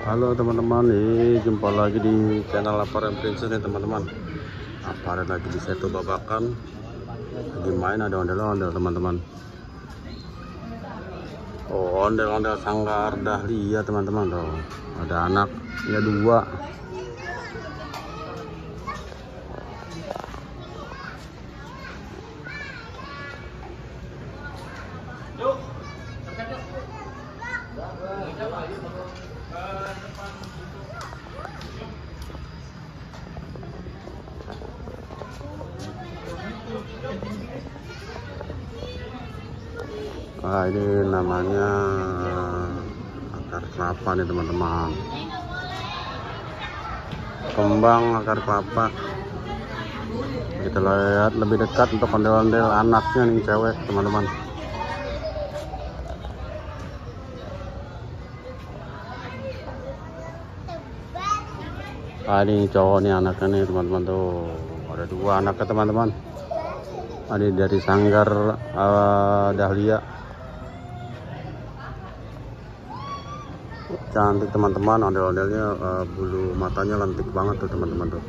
Halo teman-teman, jumpa lagi di channel Aparan Princess nih teman-teman. Aparan lagi di Setu Babakan, lagi main ada ondel-ondel teman-teman. Oh, ondel-ondel Sanggar Dahlia teman-teman tuh. Ada anaknya 2. Nah, ini namanya akar kelapa nih teman-teman. Kembang akar kelapa. Kita lihat lebih dekat untuk ondel-ondel anaknya nih cewek teman-teman. Ah, ini cowok nih anaknya nih teman-teman tuh. Ada 2 anaknya teman-teman. Ada dari Sanggar Dahlia. Cantik teman-teman, ondel-ondelnya bulu matanya lentik banget tuh teman-teman tuh.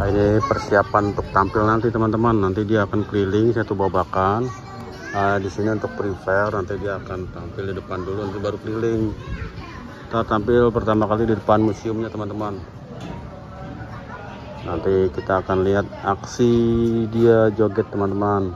Nah, ini persiapan untuk tampil nanti teman-teman. Nanti dia akan keliling Setu Babakan. Di sini untuk prepare, nanti dia akan tampil di depan dulu, nanti baru keliling. Kita tampil pertama kali di depan museumnya teman-teman. Nanti kita akan lihat aksi dia joget teman-teman.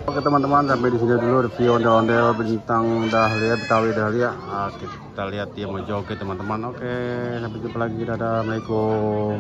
Oke teman-teman, sampai di sini dulu review ondel-ondel bintang Dahlia, Betawi Dahlia. Kita lihat dia mau joget teman-teman. Oke, sampai jumpa lagi. Dadah, assalamualaikum.